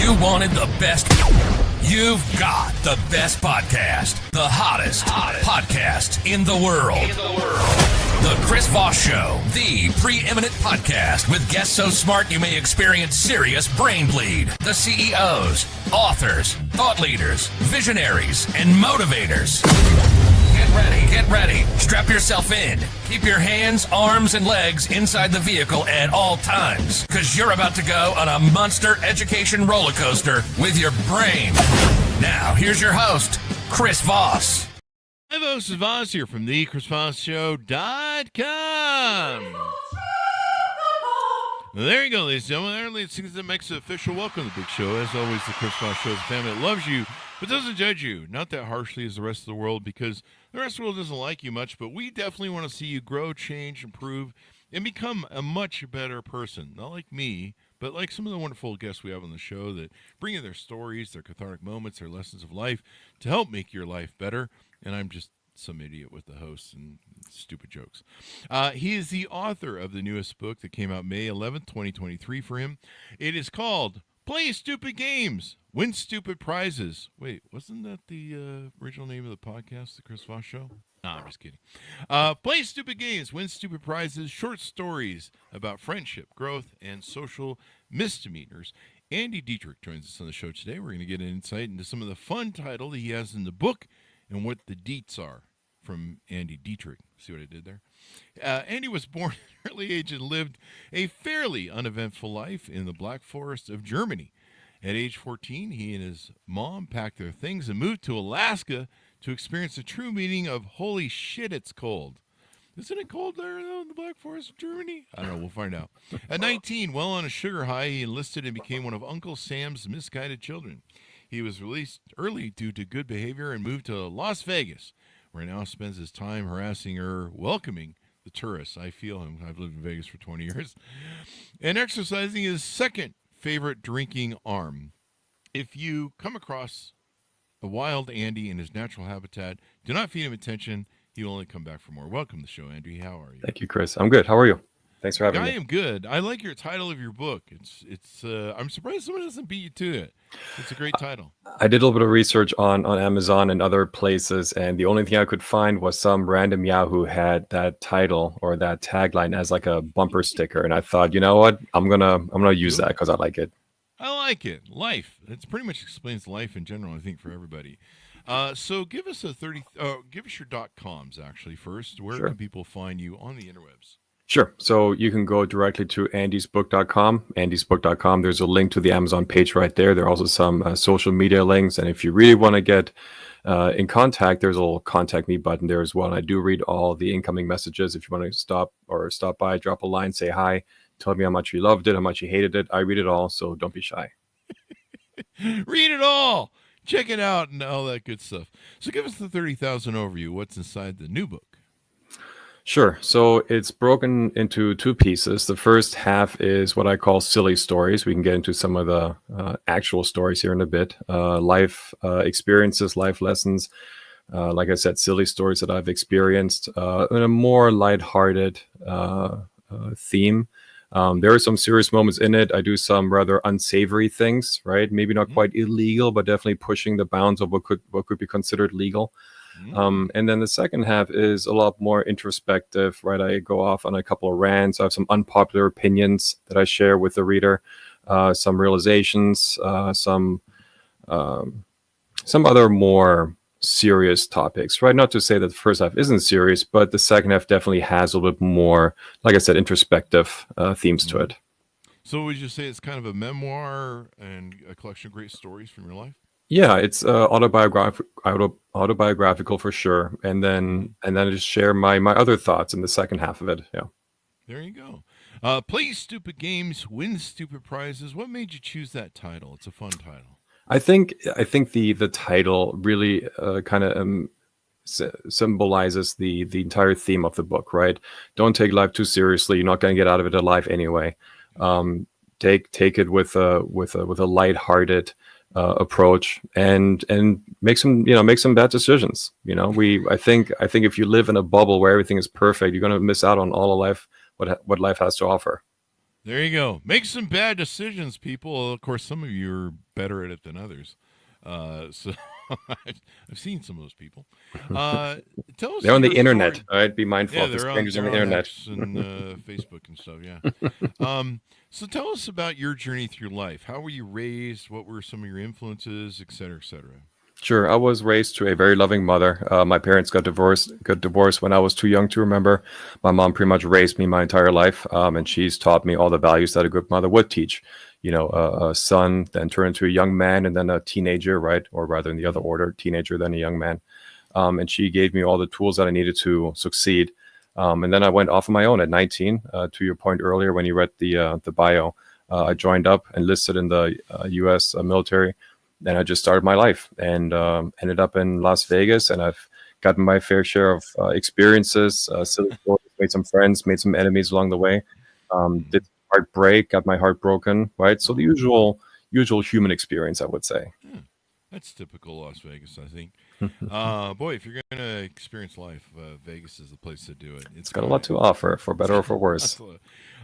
You wanted the best. You've got the best podcast. The hottest podcast in the world. The Chris Voss Show, the preeminent podcast with guests so smart you may experience serious brain bleed. The CEOs, authors, thought leaders, visionaries, and motivators. Get ready. Strap yourself in. Keep your hands, arms, and legs inside the vehicle at all times, because you're about to go on a monster education roller coaster with your brain. Now, here's your host, Chris Voss. Hi, folks. It's Voss here from the ChrisVossShow.com. Well, there you go, ladies and gentlemen. Let's make it official. Welcome to the big show. As always, the Chris Voss Show is a family that loves you, but doesn't judge you, not that harshly as the rest of the world, because the rest of the world doesn't like you much, but we definitely want to see you grow, change, improve, and become a much better person. Not like me, but like some of the wonderful guests we have on the show that bring in their stories, their cathartic moments, their lessons of life to help make your life better. And I'm just some idiot with the hosts and stupid jokes. He is the author of the newest book that came out May 11th, 2023 for him. It is called Play Stupid Games, Win Stupid Prizes. Wait, wasn't that the original name of the podcast, The Chris Voss Show? No, I'm just kidding. Play Stupid Games, Win Stupid Prizes, short stories about friendship, growth, and social misdemeanors. Andy Dietrich joins us on the show today. We're going to get an insight into some of the fun title that he has in the book and what the deets are from Andy Dietrich. See what I did there? Andy was born at an early age and lived a fairly uneventful life in the Black Forest of Germany. At age 14, he and his mom packed their things and moved to Alaska to experience the true meaning of holy shit, it's cold. Isn't it cold there, though, in the Black Forest of Germany? I don't know. We'll find out. At 19, well on a sugar high, he enlisted and became one of Uncle Sam's misguided children. He was released early due to good behavior and moved to Las Vegas, where he now spends his time harassing or welcoming the tourists. I feel him. I've lived in Vegas for 20 years. And exercising his second favorite drinking arm. If you come across a wild Andy in his natural habitat, do not feed him attention. He will only come back for more. Welcome to the show, Andy. How are you? Thank you, Chris. I'm good. How are you? Thanks for having me. I am good. I like your title of your book. It's. I'm surprised someone doesn't beat you to it. It's a great title. I did a little bit of research on Amazon and other places, and the only thing I could find was some random Yahoo had that title or that tagline as like a bumper sticker, and I thought, you know what, I'm gonna use that because I like it. I like it. Life. It's pretty much explains life in general, I think, for everybody. So give us give us your .coms actually first. Where Sure. can people find you on the interwebs? Sure. So you can go directly to andysbook.com, andysbook.com. There's a link to the Amazon page right there. There are also some social media links. And if you really want to get in contact, there's a little contact me button there as well. And I do read all the incoming messages. If you want to stop by, drop a line, say hi, tell me how much you loved it, how much you hated it. I read it all, so don't be shy. Read it all. Check it out and all that good stuff. So give us the 30,000 overview. What's inside the new book? Sure. So it's broken into two pieces. The first half is what I call silly stories. We can get into some of the actual stories here in a bit. Life experiences, life lessons. Like I said, silly stories that I've experienced in a more lighthearted theme. There are some serious moments in it. I do some rather unsavory things, right? Maybe not quite illegal, but definitely pushing the bounds of what could be considered legal. And then the second half is a lot more introspective, right? I go off on a couple of rants. I have some unpopular opinions that I share with the reader, some realizations, some other more serious topics, right? Not to say that the first half isn't serious, but the second half definitely has a little bit more, like I said, introspective themes to it. So would you say it's kind of a memoir and a collection of great stories from your life? Yeah, it's autobiographical for sure, and then I just share my other thoughts in the second half of it. Yeah. There you go. Play stupid games, win stupid prizes. What made you choose that title? It's a fun title. I think the title really kind of symbolizes the entire theme of the book, right? Don't take life too seriously. You're not going to get out of it alive anyway. Take it with a lighthearted approach and make some bad decisions. I think if you live in a bubble where everything is perfect, you're going to miss out on all of life, what life has to offer. There you go. Make some bad decisions, people. Of course, some of you are better at it than others. So I've seen some of those people. Tell us. They're on the your internet. story. All right, be mindful Yeah, of the they're strangers on the on internet. X and Facebook and stuff. Yeah. So tell us about your journey through life. How were you raised? What were some of your influences, et cetera, et cetera? Sure, I was raised to a very loving mother. My parents got divorced when I was too young to remember. My mom pretty much raised me my entire life, and she's taught me all the values that a good mother would teach. You know, a son then turn into a young man, and then a teenager, right? Or rather, in the other order, teenager, then a young man. And she gave me all the tools that I needed to succeed. And then I went off on my own at 19. To your point earlier, when you read the bio, I joined up, enlisted in the U.S. Military. And I just started my life and ended up in Las Vegas, and I've gotten my fair share of experiences, silly stories, made some friends, made some enemies along the way, did heartbreak, got my heart broken, right? So the usual human experience, I would say. That's typical Las Vegas, I think. Boy, if you're going to experience life, Vegas is the place to do it. It's got a lot to offer, for better or for worse.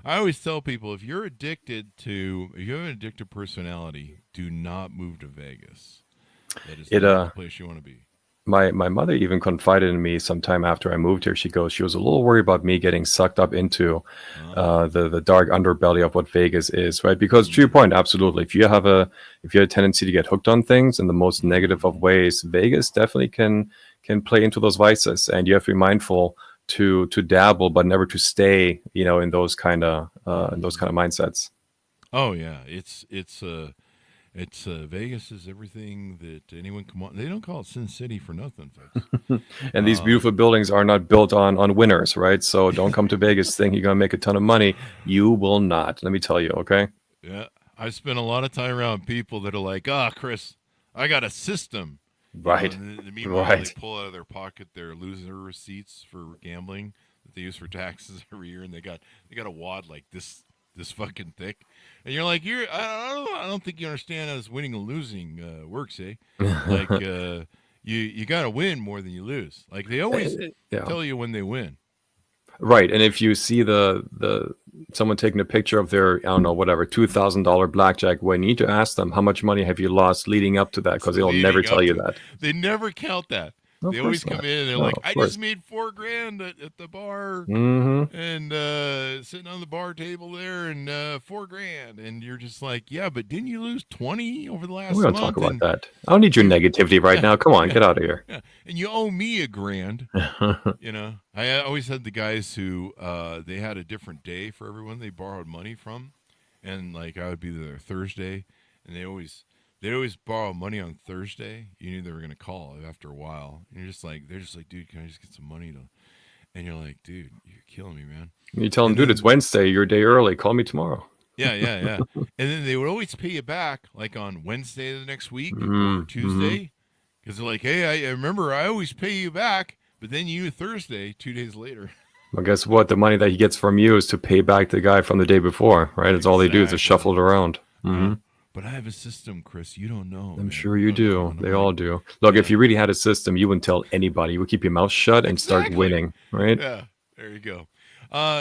I always tell people, if you have an addictive personality, do not move to Vegas. That is not the place you want to be. My mother even confided in me sometime after I moved here. She was a little worried about me getting sucked up into the dark underbelly of what Vegas is, right? Because to your point, absolutely. If you have a tendency to get hooked on things in the most negative of ways, Vegas definitely can play into those vices, and you have to be mindful to dabble, but never to stay, in those kind of mindsets. Oh yeah, it's Vegas is everything that anyone come on. They don't call it Sin City for nothing, folks. And these beautiful buildings are not built on winners, right? So don't come to Vegas thinking you're gonna make a ton of money. You will not. Let me tell you, okay? Yeah, I spent a lot of time around people that are like, Chris, I got a system. Right. Meanwhile, right. They pull out of their pocket their loser receipts for gambling that they use for taxes every year, and they got a wad like this fucking thick, and you're like, I don't think you understand how this winning and losing works, eh? Like you got to win more than you lose. Like they always tell you when they win. Right, and if you see the someone taking a picture of their, I don't know, whatever, $2,000 blackjack win, you need to ask them, how much money have you lost leading up to that? Because they'll never tell you that. They never count that. They always come in and they're like, I just made $4,000 at the bar and sitting on the bar table there and $4,000. And you're just like, yeah, but didn't you lose 20 over the last month? We don't talk about that. I don't need your negativity right now. Come on, get out of here. Yeah. And you owe me $1,000. I always had the guys who they had a different day for everyone they borrowed money from. And like I would be there Thursday, and they always borrow money on Thursday. You knew they were going to call after a while. And they're just like, dude, can I just get some money? And you're like, dude, you're killing me, man. You tell them, dude, it's Wednesday. You're a day early. Call me tomorrow. Yeah. And then they would always pay you back like on Wednesday of the next week or Tuesday. Because they're like, hey, I remember I always pay you back. But then you Thursday, 2 days later. Well, guess what? The money that he gets from you is to pay back the guy from the day before, right? It's all they do is just shuffle it around. But I have a system, Chris. You don't know. I'm sure you do. They all do. Look, if you really had a system, you wouldn't tell anybody. You would keep your mouth shut and start winning, right? Yeah, there you go.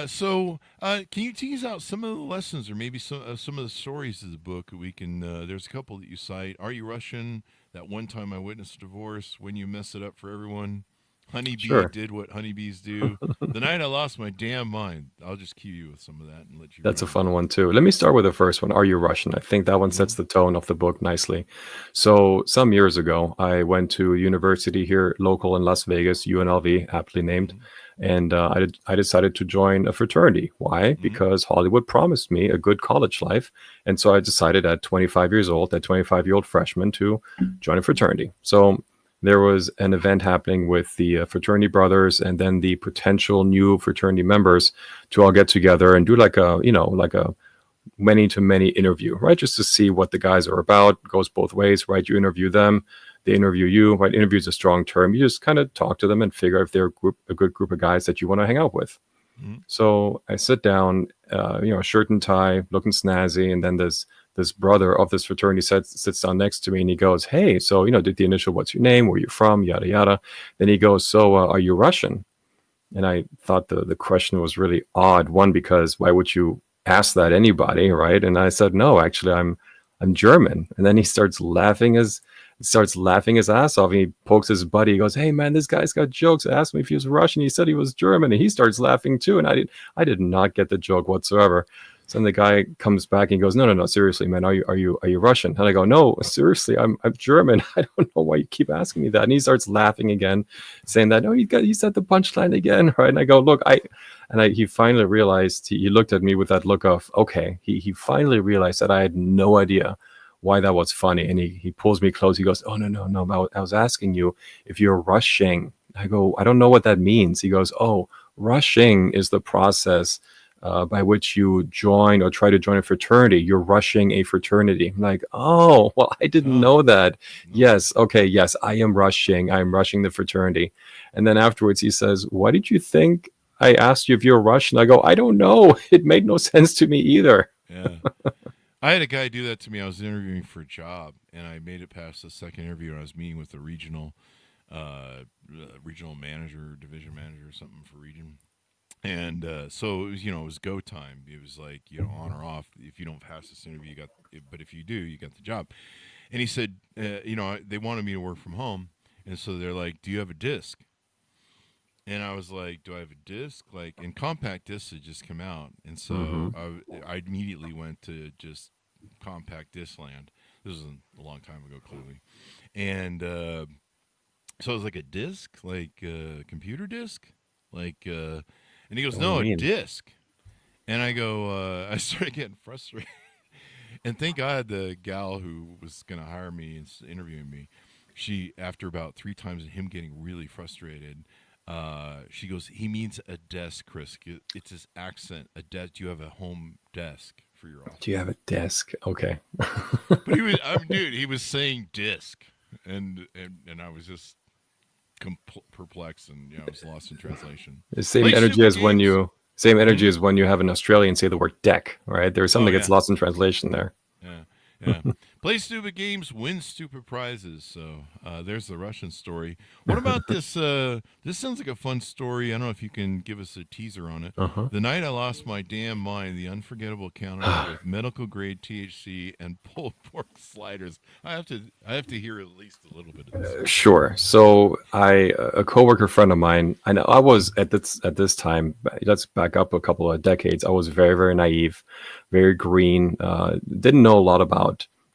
So can you tease out some of the lessons or maybe some of the stories of the book? We can. There's a couple that you cite. Are You Russian? That one time I witnessed a divorce. When you mess it up for everyone. Honeybee did what honeybees do. The night I lost my damn mind. I'll just cue you with some of that and let you. That's a fun one too. Let me start with the first one. Are You Russian? I think that one sets the tone of the book nicely. So some years ago, I went to a university here, local in Las Vegas, UNLV, aptly named. And I decided to join a fraternity. Why? Because Hollywood promised me a good college life. And so I decided at 25 years old, that 25-year-old freshman, to join a fraternity. So there was an event happening with the fraternity brothers and then the potential new fraternity members to all get together and do like a many-to-many interview, right? Just to see what the guys are about. It goes both ways, right? You interview them, they interview you, right? Interview is a strong term. You just kind of talk to them and figure out if they're a good group of guys that you want to hang out with. So I sit down, shirt and tie, looking snazzy, and then this brother of this fraternity sits down next to me and he goes, hey, so, did the initial, what's your name? Where you from? Yada, yada. Then he goes, so are you Russian? And I thought the question was really odd. One, because why would you ask that anybody, right? And I said, no, actually, I'm German. And then he starts laughing his ass off. And he pokes his buddy. He goes, hey man, this guy's got jokes. I asked him if he was Russian. He said he was German, and he starts laughing too. And I did not get the joke whatsoever. So then the guy comes back and he goes, no, seriously, man, are you Russian? And I go, no, seriously, I'm German. I don't know why you keep asking me that. And he starts laughing again, saying that, no, he said the punchline again, right? And I go, look, he finally realized, he looked at me with that look of, okay, he finally realized that I had no idea why that was funny. And he pulls me close. He goes, oh, no, I was asking you if you're rushing. I go, I don't know what that means. He goes, oh, rushing is the process by which you join or try to join a fraternity. You're rushing a fraternity. I'm like, oh, well, I didn't know that. Yes. Okay. Yes, I am rushing. I'm rushing the fraternity. And then afterwards he says, why did you think I asked you if you're Russian? I go, I don't know. It made no sense to me either. Yeah. I had a guy do that to me. I was interviewing for a job, and I made it past the second interview, and I was meeting with the regional manager, division manager or something for region. And so it was, it was go time. It was like, on or off. If you don't pass this interview, but if you do, you got the job. And he said, they wanted me to work from home. And so they're like, do you have a disc? And I was like, do I have a disc? Like, and compact discs had just come out. And so I immediately went to just compact disc land. This was a long time ago, clearly. And so it was like a disc, like a computer disc, like... And he goes, no, a disc. And I go, I started getting frustrated. And thank God the gal who was going to hire me and interviewing me, she, after about 3 times of him getting really frustrated, she goes, he means a desk, Chris. It's his accent. A desk. Do you have a home desk for your office? Do you have a desk? Okay. But he was saying disc. And I was just perplexed, and I was lost in translation. The same energy as when you have an Australian say the word deck, right? There's something that gets lost in translation there. Yeah. Play stupid games, win stupid prizes. So there's the Russian story. What about this? This sounds like a fun story. I don't know if you can give us a teaser on it. The night I lost my damn mind, the unforgettable encounter with medical grade THC and pulled pork sliders. I have to hear at least a little bit of this. Sure. So a coworker friend of mine, I know I was at this time, let's back up a couple of decades. I was very, very naive, very green, didn't know a lot about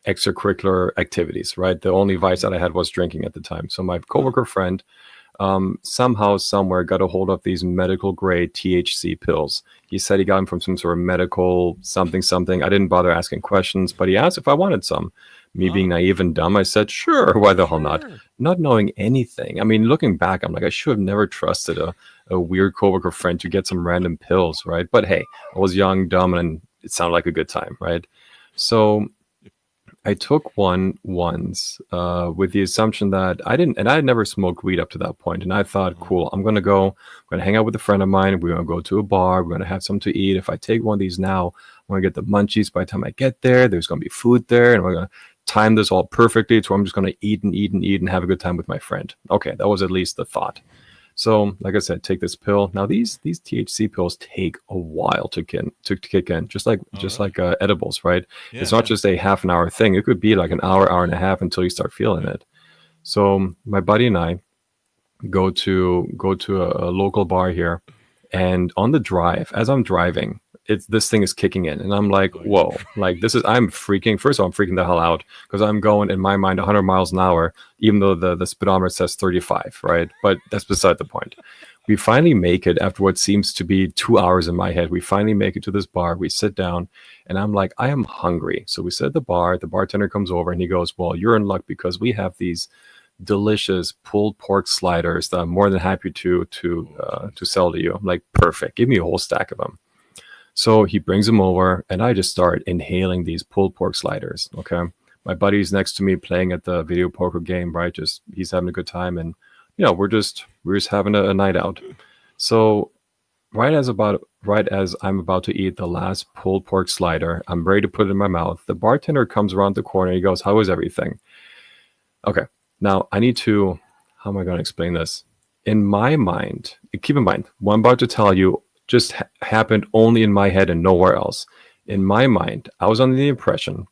extracurricular activities, right? The only vice that I had was drinking at the time. So my coworker friend somehow, somewhere got a hold of these medical grade THC pills. He said he got them from some sort of medical something. I didn't bother asking questions, but he asked if I wanted some. Me being naive and dumb, I said, sure, why the hell not? Not knowing anything. I mean, looking back, I'm like, I should have never trusted a weird coworker friend to get some random pills, right? But hey, I was young, dumb, and it sounded like a good time, right? So I took one once with the assumption that I had never smoked weed up to that point. And I thought, cool, I'm going to hang out with a friend of mine. We're going to go to a bar. We're going to have something to eat. If I take one of these now, I'm going to get the munchies by the time I get there. There's going to be food there. And we're going to time this all perfectly. So I'm just going to eat and have a good time with my friend. Okay, that was at least the thought. So, like I said, take this pill. Now, these THC pills take a while to kick in, just like edibles, right? Yeah. It's not just a half an hour thing. It could be like an hour and a half until you start feeling it. So, my buddy and I go to a local bar here, and on the drive, as I'm driving, this thing is kicking in, and I'm like, whoa, like I'm freaking. First of all, I'm freaking the hell out because I'm going in my mind 100 miles an hour, even though the speedometer says 35, right? But that's beside the point. We finally make it after what seems to be 2 hours in my head. We finally make it to this bar. We sit down, and I'm like, I am hungry. So we sit at the bar. The bartender comes over, and he goes, well, you're in luck because we have these delicious pulled pork sliders that I'm more than happy to sell to you. I'm like, perfect. Give me a whole stack of them. So he brings them over, and I just start inhaling these pulled pork sliders. Okay, my buddy's next to me playing at the video poker game, right? Just he's having a good time, and we're just having a night out. So right as I'm about to eat the last pulled pork slider, I'm ready to put it in my mouth. The bartender comes around the corner. He goes, "How is everything?" Okay, now I need to. How am I going to explain this? In my mind, keep in mind, what I'm about to tell you just happened only in my head and nowhere else. In my mind, I was under the impression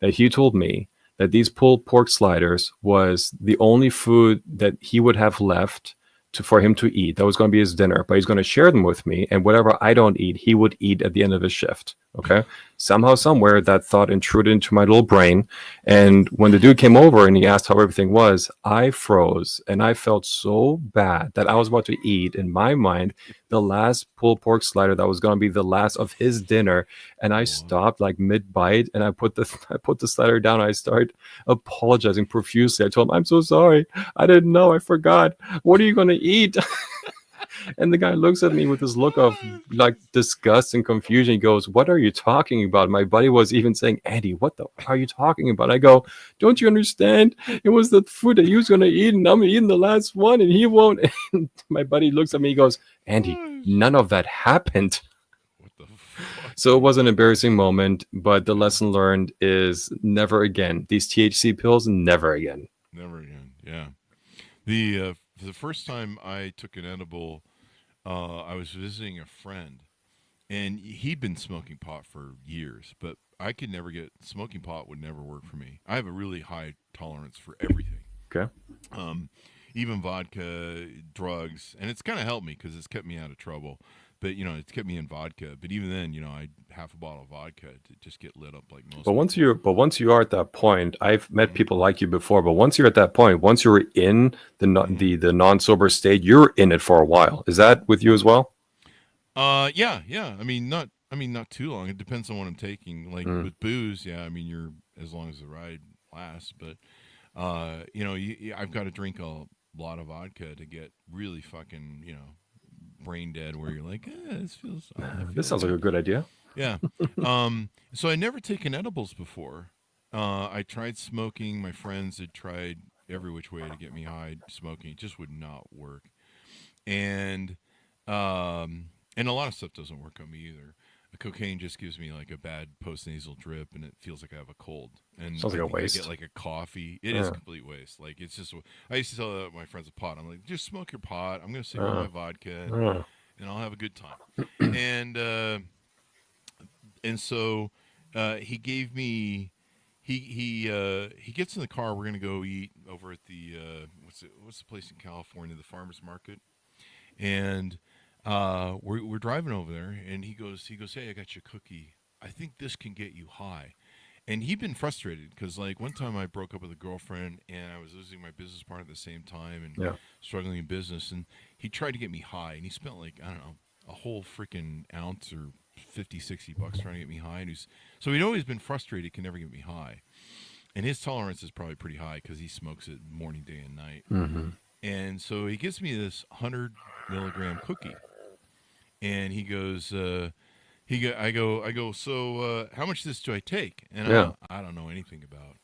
that he told me that these pulled pork sliders was the only food that he would have left for him to eat. That was going to be his dinner, but he's going to share them with me, and whatever I don't eat, he would eat at the end of his shift. Okay. Somehow, somewhere, that thought intruded into my little brain. And when the dude came over and he asked how everything was, I froze, and I felt so bad that I was about to eat, in my mind, the last pulled pork slider that was going to be the last of his dinner. And I stopped like mid-bite, and I put the slider down. I started apologizing profusely. I told him, I'm so sorry. I didn't know. I forgot. What are you going to eat? And the guy looks at me with this look of like disgust and confusion. He goes, what are you talking about? My buddy was even saying, Andy, what the are you talking about? I go, don't you understand? It was the food that he was going to eat, and I'm eating the last one, and he won't. And my buddy looks at me. He goes, Andy, none of that happened. What the fuck? So it was an embarrassing moment, but the lesson learned is never again. These THC pills, never again. Never again. Yeah. The first time I took an edible, I was visiting a friend, and he'd been smoking pot for years, but I could never smoking pot would never work for me. I have a really high tolerance for everything. Okay. Even vodka, drugs, and it's kind of helped me because it's kept me out of trouble. But, it's kept me in vodka. But even then, I half a bottle of vodka to just get lit up like most. But once you are at that point, I've met people like you before. But once you're at that point, once you're in the non-sober state, you're in it for a while. Is that with you as well? Yeah. I mean, not too long. It depends on what I'm taking. Like with booze, yeah. I mean, you're as long as the ride lasts. But I've got to drink a lot of vodka to get really fucking, brain dead, where you're like, this sounds like a good idea. Yeah. So I'd never taken edibles before. I tried smoking. My friends had tried every which way to get me high smoking. It just would not work. And a lot of stuff doesn't work on me either. Cocaine just gives me like a bad post-nasal drip, and it feels like I have a cold. And sounds like a waste. I get like a coffee. It is a complete waste. Like, it's just, I used to tell my friends a pot. I'm like, just smoke your pot. I'm going to sip on my vodka, and I'll have a good time. And so he gave me, he gets in the car. We're going to go eat over at the, what's the place in California, the farmer's market. And we're driving over there, and he goes, hey, I got you a cookie. I think this can get you high. And he'd been frustrated because, like, one time I broke up with a girlfriend, and I was losing my business partner at the same time, and struggling in business. And he tried to get me high, and he spent, like, I don't know, a whole freaking ounce or $50-$60 trying to get me high. And so he'd always been frustrated, can never get me high. And his tolerance is probably pretty high because he smokes it morning, day, and night. Mm-hmm. And so he gives me this 100 milligram cookie. And he goes, I go, so how much of this do I take? And I don't know anything about,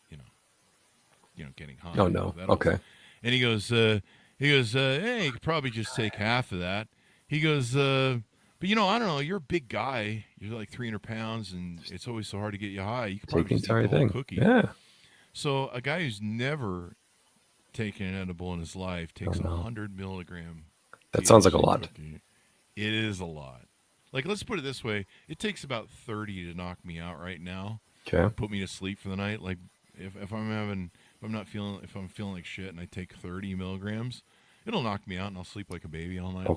getting high. Oh, no. Okay. And he goes, hey, you could probably just take half of that. He goes, but I don't know, you're a big guy. You're like 300 pounds, and it's always so hard to get you high. You could probably just take the whole cookie. Yeah. So a guy who's never taken an edible in his life takes 100 milligram. That sounds like a lot. Cookie. It is a lot. Like, let's put it this way. It takes about 30 to knock me out right now. Okay. Put me to sleep for the night. Like, if I'm feeling like shit and I take 30 milligrams, it'll knock me out and I'll sleep like a baby all night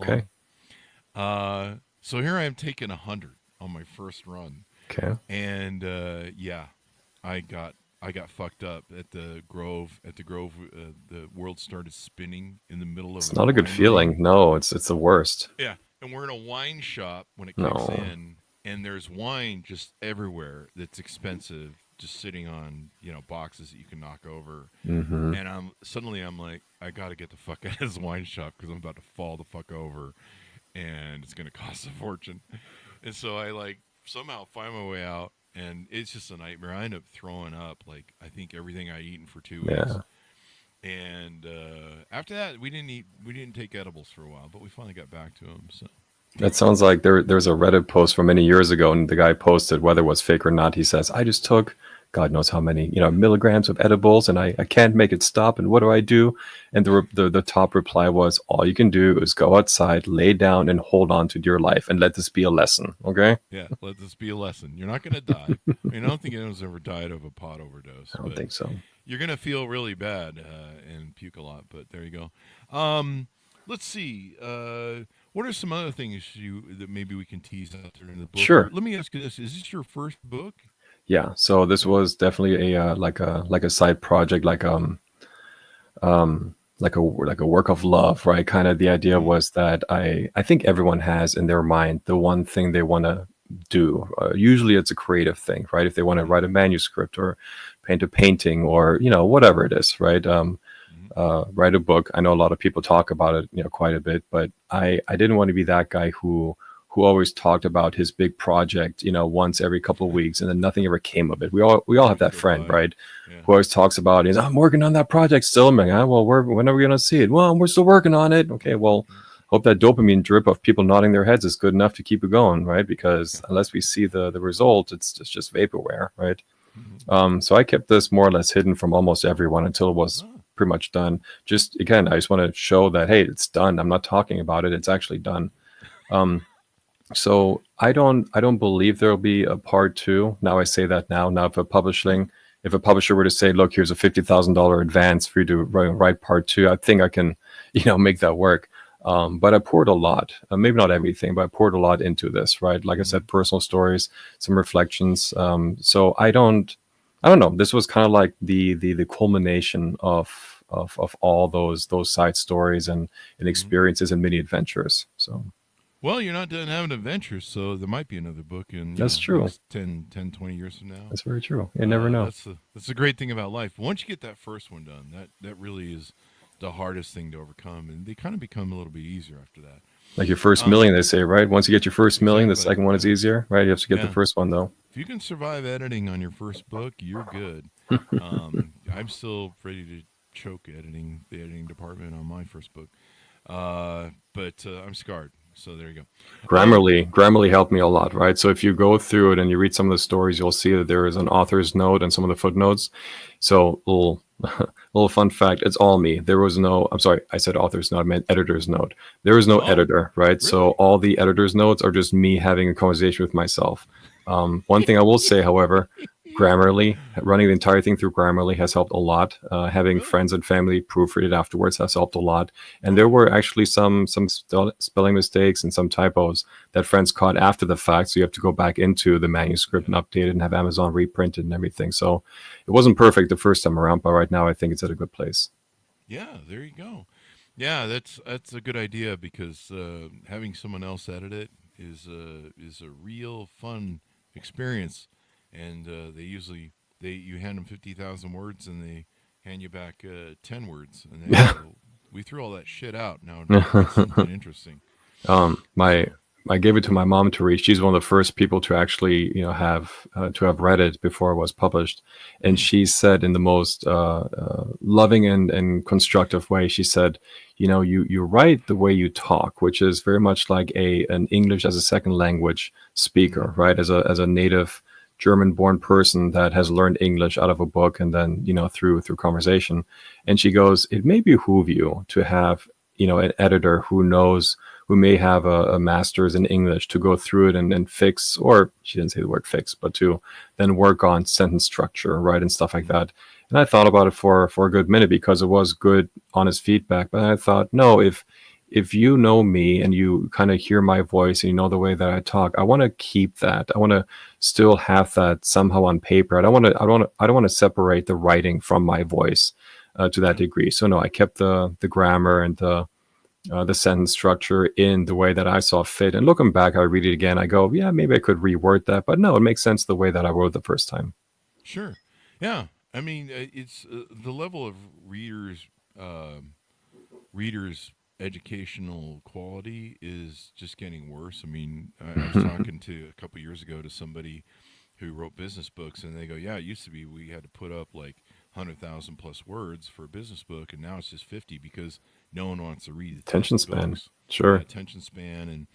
long. So here I am taking 100 on my first run. Okay. And I got fucked up at the Grove. The world started spinning in the middle of. It's not a good feeling. No, it's the worst. Yeah. And we're in a wine shop when it kicks in, and there's wine just everywhere that's expensive, just sitting on, boxes that you can knock over. Mm-hmm. And I'm like, I got to get the fuck out of this wine shop because I'm about to fall the fuck over, and it's going to cost a fortune. And so I, like, somehow find my way out, and it's just a nightmare. I end up throwing up, like, I think everything I'd eaten for 2 weeks. Yeah. And after that, we didn't take edibles for a while, but we finally got back to them. So that sounds like there's a Reddit post from many years ago, and the guy posted, whether it was fake or not, he says, I just took God knows how many, milligrams of edibles, and I can't make it stop. And what do I do? And the top reply was, all you can do is go outside, lay down, and hold on to your life, and let this be a lesson. Okay? Yeah, let this be a lesson. You're not going to die. I mean, I don't think anyone's ever died of a pot overdose. I don't think so. You're going to feel really bad and puke a lot, but there you go. Let's see. What are some other things that maybe we can tease out there in the book? Sure. Let me ask you this: is this your first book? Yeah. So this was definitely a like a side project, like a work of love, right? Kind of the idea was that I think everyone has in their mind the one thing they want to do. Usually it's a creative thing, right? If they want to write a manuscript or paint a painting or whatever it is, right? Write a book. I know a lot of people talk about it, quite a bit, but I didn't want to be that guy who always talked about his big project, once every couple of weeks, and then nothing ever came of it. We all have that friend, right? Yeah. Who always talks about, I'm working on that project still. I'm like, well, when are we going to see it? Well, we're still working on it. Okay, well, hope that dopamine drip of people nodding their heads is good enough to keep it going, right? Because unless we see the result, it's just vaporware, right? So I kept this more or less hidden from almost everyone until it was pretty much done. Just again, I just want to show that, hey, it's done. I'm not talking about it. It's actually done. So I don't believe there'll be a part 2. Now I say that now. Now if a publisher were to say, look, here's a $50,000 advance for you to write part 2, I think I can, make that work. But I poured a lot, maybe not everything, but I poured a lot into this, right? Like I said, personal stories, some reflections. So I don't know. This was kind of like the culmination of all those side stories and experiences and mini adventures. So. Well, you're not done having adventures, so there might be another book in that's true. 10, 20 years from now. That's very true. You never know. That's the great thing about life. Once you get that first one done, that really is the hardest thing to overcome, and they kind of become a little bit easier after that. Like your first million, they say, right? Once you get your first million, the second one is easier, right? You have to get the first one, though. If you can survive editing on your first book, you're good. I'm still ready to choke the editing department on my first book, but I'm scarred. So there you go. Grammarly helped me a lot, right? So if you go through it and you read some of the stories, you'll see that there is an author's note and some of the footnotes. So little fun fact, it's all me. There was no, I'm sorry, I said author's note, I meant editor's note. There was no editor, right? Really? So all the editor's notes are just me having a conversation with myself. One thing I will say, however, Grammarly, running the entire thing through Grammarly has helped a lot. Having friends and family proofread it afterwards has helped a lot. And there were actually some spelling mistakes and some typos that friends caught after the fact. So you have to go back into the manuscript and update it and have Amazon reprint it and everything. So it wasn't perfect the first time around, but right now I think it's at a good place. Yeah, there you go. Yeah, that's a good idea because having someone else edit it is a real fun experience. And you hand them 50,000 words and they hand you back 10 words. And they we threw all that shit out. Now it's something interesting. I gave it to my mom to read. She's one of the first people to actually, have read it before it was published. And she said in the most loving and constructive way, she said, you write the way you talk, which is very much like an English as a second language speaker, right? As a native German-born person that has learned English out of a book and then, through conversation. And she goes, it may behoove you to have, an editor who may have a master's in English to go through it and fix, or she didn't say the word fix, but to then work on sentence structure, right, and stuff like that. And I thought about it for a good minute because it was good, honest feedback. But I thought, no, if you know me and you kind of hear my voice and you know the way that I talk, I want to keep that. I want to still have that somehow on paper. I don't want to separate the writing from my voice to that degree. So no, I kept the grammar and the sentence structure in the way that I saw fit. And looking back, I read it again. I go, yeah, maybe I could reword that, but no, it makes sense the way that I wrote the first time. Sure. Yeah. I mean, it's the level of readers' educational quality is just getting worse. I mean, I was talking to a couple years ago to somebody who wrote business books, and they go, yeah, it used to be we had to put up like 100,000 plus words for a business book, and now it's just 50 because no one wants to read attention span. Sure. Attention span.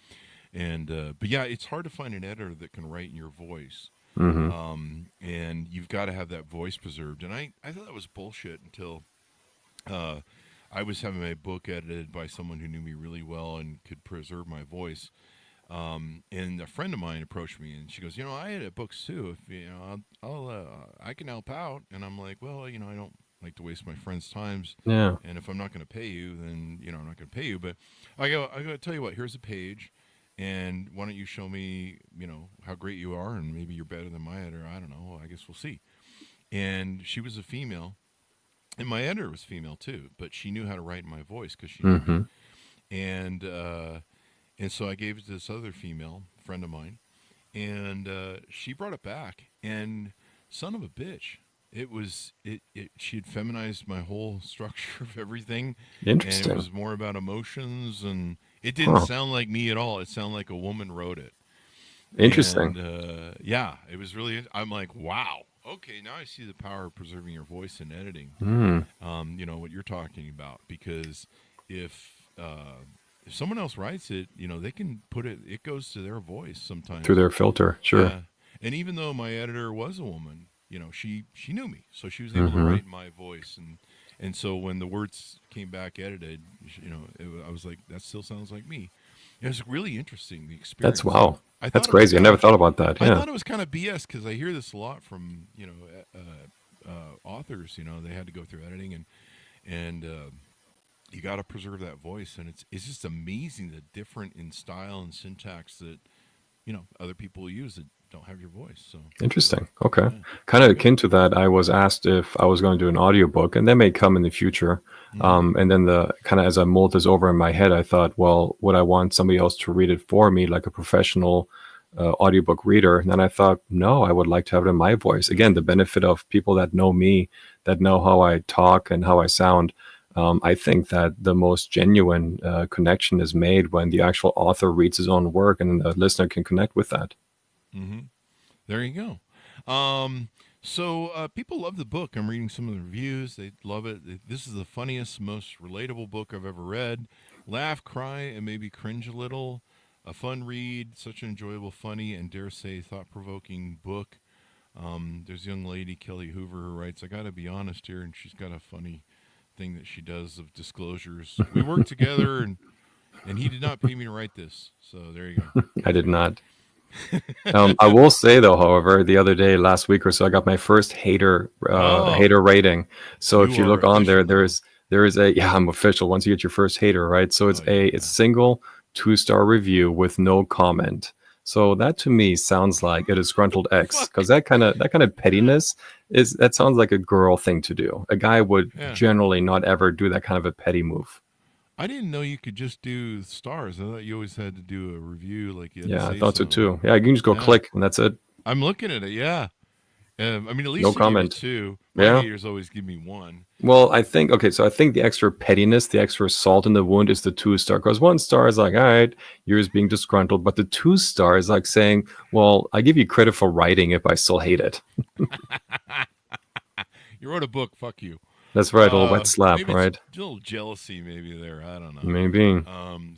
And but yeah, it's hard to find an editor that can write in your voice. Hmm. And you've got to have that voice preserved. And I thought that was bullshit until I was having my book edited by someone who knew me really well and could preserve my voice. And a friend of mine approached me, and she goes, I edit books too. If I can help out. And I'm like, well, I don't like to waste my friends' times. Yeah. And if I'm not going to pay you, then I'm not going to pay you. But I go to tell you what. Here's a page, and why don't you show me, how great you are, and maybe you're better than my editor. I don't know. I guess we'll see. And she was a female, and my editor was female too, but she knew how to write in my voice because she knew me. And so I gave it to this other female friend of mine, and she brought it back. And son of a bitch, she had feminized my whole structure of everything. Interesting. And it was more about emotions, and it didn't sound like me at all. It sounded like a woman wrote it. Interesting. And, yeah, it was really. I'm like, wow. Okay, now I see the power of preserving your voice in editing. What you're talking about, because if someone else writes it, they can put it. It goes to their voice sometimes Through their filter, sure. Yeah. And even though my editor was a woman, she knew me, so she was able to write my voice, and so when the words came back edited, I was like, that still sounds like me. It was really interesting, the experience. That's wow. That's crazy. I never thought about that. Yeah. I thought it was kind of BS because I hear this a lot from authors. They had to go through editing, and you got to preserve that voice, and it's just amazing the different in style and syntax that other people use that don't have your voice. So Interesting. Okay. Kind of akin to that, I was asked if I was going to do an audiobook, and that may come in the future. And then as I mulled this over in my head, I thought, well, would I want somebody else to read it for me, like a professional audiobook reader? And then I thought, no, I would like to have it in my voice. Again, the benefit of people that know me, that know how I talk and how I sound. I think that the most genuine connection is made when the actual author reads his own work and the listener can connect with that. There you go. So people love the book. I'm reading some of the reviews. They love it. This is the funniest, most relatable book I've ever read. Laugh, cry, and maybe cringe a little. A fun read, such an enjoyable, funny, and dare say thought-provoking book. There's a young lady, Kelly Hoover, who writes, I got to be honest here, and she's got a funny thing that she does of disclosures. We worked together, and he did not pay me to write this. So there you go. I did not. I will say though, however, the other day, last week or so, I got my first hater rating. So if you look on there, there is I'm official. Once you get your first hater, right? So it's it's single 2-star review with no comment. So that to me sounds like a disgruntled ex, because that kind of pettiness sounds like a girl thing to do. A guy would generally not ever do that kind of a petty move. I didn't know you could just do stars. I thought you always had to do a review. I thought so too. Yeah, you can just go click and that's it. I'm looking at it. Yeah. At least no comment. Two. My haters always give me one. Well, I think the extra pettiness, the extra salt in the wound is the 2-star. Because 1 star is like, all right, you're just being disgruntled. But the 2-star is like saying, well, I give you credit for writing if I still hate it. You wrote a book. Fuck you. That's right, a little wet slap, right? A little jealousy maybe there. I don't know. Maybe.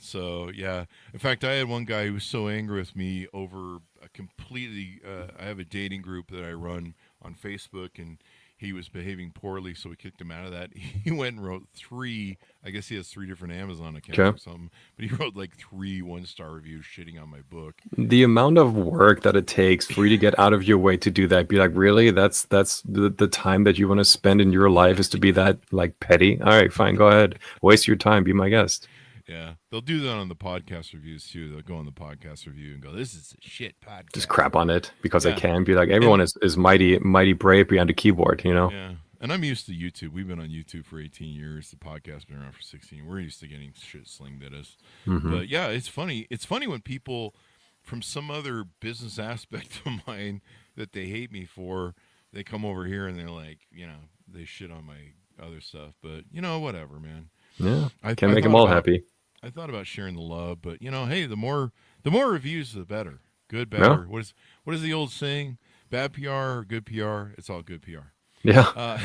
So, yeah. In fact, I had one guy who was so angry with me over a completely... I have a dating group that I run on Facebook, and he was behaving poorly, so we kicked him out of that. He went and wrote 3... I guess he has 3 different Amazon accounts or something. But he wrote 3 1-star reviews shitting on my book. The amount of work that it takes for you to get out of your way to do that, be like, really? That's the time that you want to spend in your life is to be that petty? All right, fine, go ahead. Waste your time, be my guest. Yeah, they'll do that on the podcast reviews too. They'll go on the podcast review and go, "This is a shit podcast." Just crap on it because they can. Be like, everyone is mighty brave behind a keyboard, Yeah, and I'm used to YouTube. We've been on YouTube for 18 years. The podcast's been around for 16. We're used to getting shit slinged at us. But yeah, it's funny. It's funny when people from some other business aspect of mine that they hate me for, they come over here and they're like, they shit on my other stuff. But whatever, man. Yeah, I can't make them all happy. I thought about sharing the love, but hey, the more reviews, the better. Good, better. Yeah. What is the old saying? Bad PR or good PR? It's all good PR. Yeah. Uh,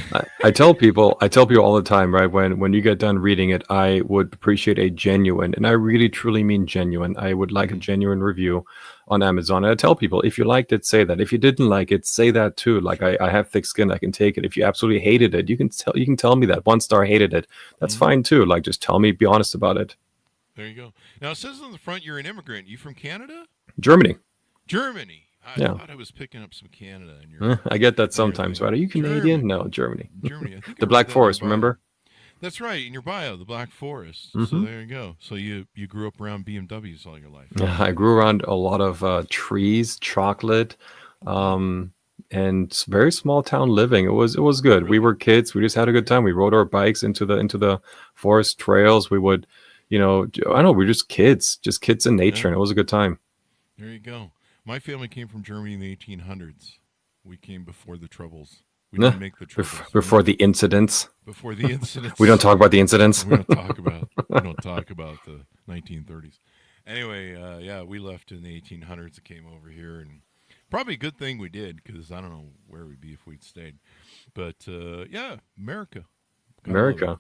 I tell people all the time, right? When you get done reading it, I would appreciate a genuine, and I really truly mean genuine. I would like a genuine review on Amazon. And I tell people, if you liked it, say that. If you didn't like it, say that too. Like I have thick skin, I can take it. If you absolutely hated it, you can tell me that. 1 star, hated it. That's fine too. Like just tell me, be honest about it. there you go. Now it says on the front you're an immigrant. You from Canada? Germany. Germany. I Yeah. thought I was picking up some Canada in your. I get that in your sometimes, thing. right? Are you Canadian? Germany. No, Germany. Germany. I think I The read Black that in Forest, your bio. remember? That's right, in your bio, the Black Forest. So there you go. So you grew up around BMWs all your life. Yeah, I grew around a lot of trees, chocolate, and very small town living. It was good. We were kids. We just had a good time. We rode our bikes into the forest trails. We would, I don't know, we were just kids in nature, and it was a good time. There you go. My family came from Germany in the 1800s. We came before the Troubles. We didn't make the Troubles. Before the incidents. Before the incidents. We don't talk about the incidents. We don't talk about the 1930s. Anyway, yeah, we left in the 1800s and came over here, and probably a good thing we did, because I don't know where we'd be if we'd stayed. But yeah, America. America.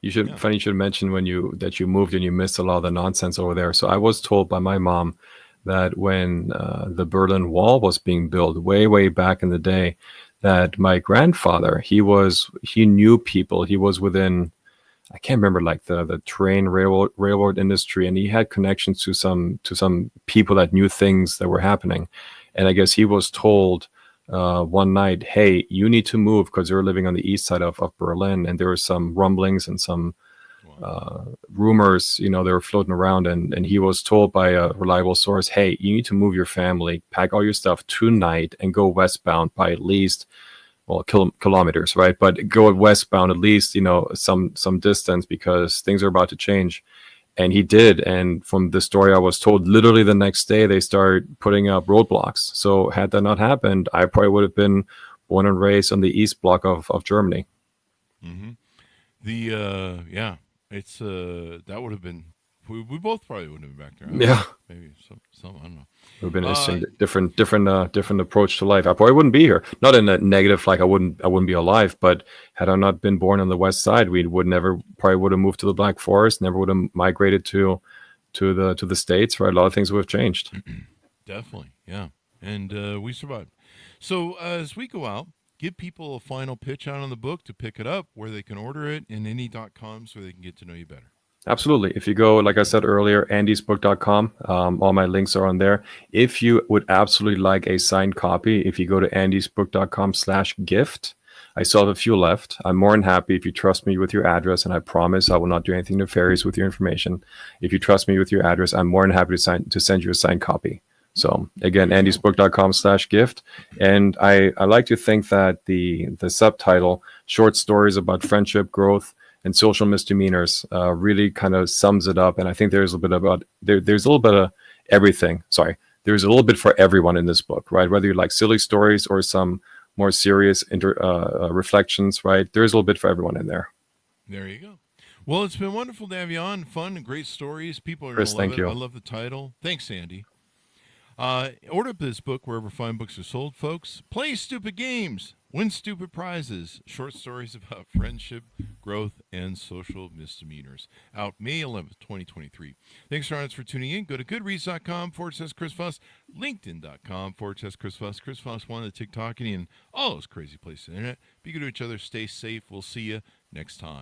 You should mention that you moved and you missed a lot of the nonsense over there. So I was told by my mom that when the Berlin Wall was being built way back in the day, that my grandfather, he knew people. He was within, I can't remember, like the train railroad industry, and he had connections to some people that knew things that were happening. And I guess he was told one night, hey, you need to move, because they were living on the east side of Berlin, and there were some rumblings and some rumors, they were floating around, and he was told by a reliable source, hey, you need to move your family, pack all your stuff tonight, and go westbound by at least, kilometers, right? But go westbound at least, some distance, because things are about to change. And he did. And from the story I was told, literally the next day they started putting up roadblocks. So had that not happened, I probably would have been born and raised on the east block of Germany. Yeah, it's that would have been. We both probably wouldn't have been back there. Yeah. Maybe some I don't know. It would have been interesting, different approach to life. I probably wouldn't be here. Not in a negative, like I wouldn't be alive, but had I not been born on the west side, we would have moved to the Black Forest, never would have migrated to the States, right? A lot of things would have changed. Definitely, yeah. And we survived. So as we go out, give people a final pitch out on the book to pick it up, where they can order it, and any.com, so they can get to know you better. Absolutely. If you go, like I said earlier, andysbook.com, all my links are on there. If you would absolutely like a signed copy, if you go to andysbook.com/gift, I still have a few left. I'm more than happy if you trust me with your address, and I promise I will not do anything nefarious with your information. If you trust me with your address, I'm more than happy to send you a signed copy. So again, andysbook.com/gift. And I like to think that the subtitle, Short Stories About Friendship, Growth, and Social Misdemeanors, really kind of sums it up. And I think there's a little bit of everything. Sorry. There's a little bit for everyone in this book, right? Whether you like silly stories or some more serious reflections, right? There's a little bit for everyone in there. There you go. Well, it's been wonderful to have you on. Fun and great stories. People are going Chris, to love thank it. you. I love the title. Thanks, Andy. Order up this book wherever fine books are sold, folks. Play stupid games. Win stupid prizes. Short stories about friendship, growth, and social misdemeanors. Out May 11th, 2023. Thanks, friends, for tuning in. Go to goodreads.com/Chris Voss, LinkedIn.com/Chris Voss, Chris Voss 1, the TikTok, and all those crazy places on the internet. Be good to each other. Stay safe. We'll see you next time.